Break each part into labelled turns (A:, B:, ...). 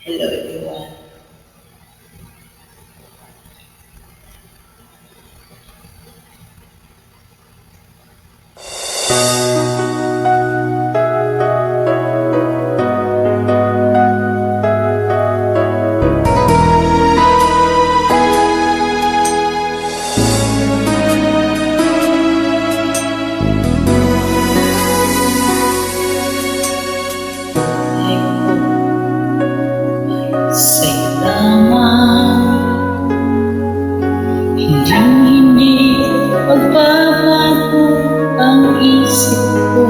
A: Hello everyone. Sa'yo lamang, hindi magbabago ang isip ko.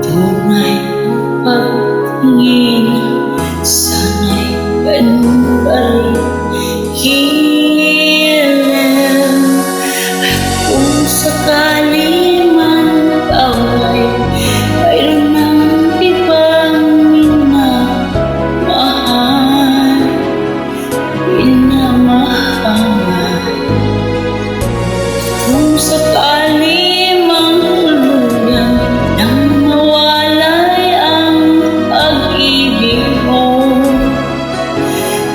A: Tunay ang pagtingin, sana'y ganun pa rin hilang. At kung sakali man away, mayroon ng ibang minamahal. Kung sakali mang tuluyan nang mawalay ang pag-ibig mo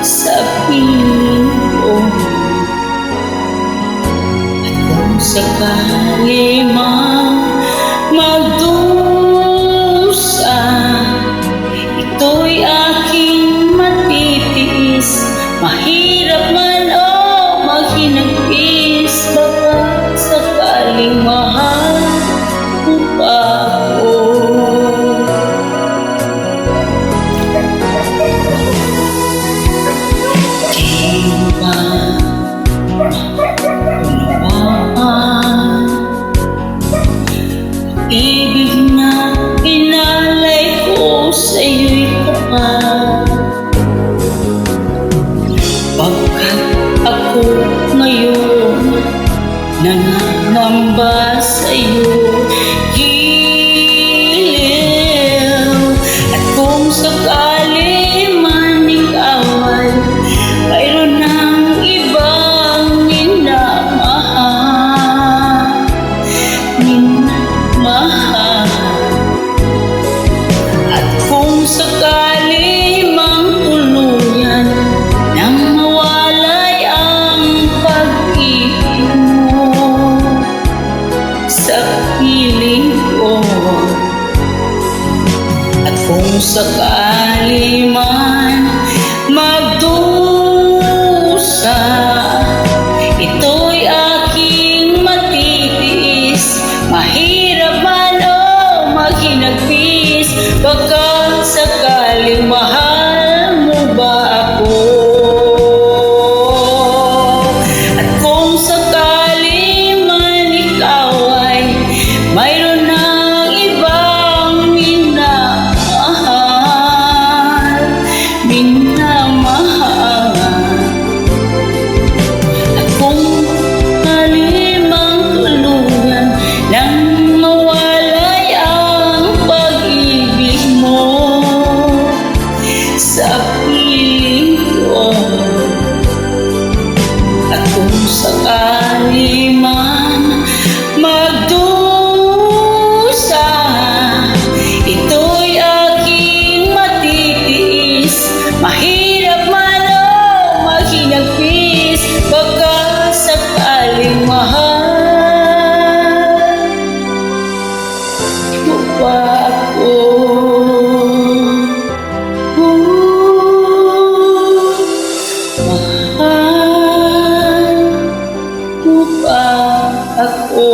A: sa piling ko, at kung sakali mang magdusa, ito'y aking matitiis. Mahirap man o maghinagpis, baka sakaling mahal mo pa ako. Di mo ba maunawaan ibig na inalay ko sa'yo'y tapat? Pagkat ako ngayon nangangamba sa'yo, giliw. At kung sakali man ikaw ay mayroon ng ibang minamahal, at kung sakali mang tuluyan nang mawalay ang pag-ibig mo sa piling ko, at kung sakali man magdusa, ito'y aking matitiis. Mahirap man o maghinagpis, baka sakaling mahal mo ba ako? At kung sakali man ikaw ay mayroon ng ibang minamahal, at kung halimang tuluyan nang mawalay ang pag-ibig mo sa piling ko, at kung sakali man magdusa, ito'y aking matitiis. Mahirap man o maghinagpis, baka sakaling mahal mo pa ako. Mahal mo pa ako.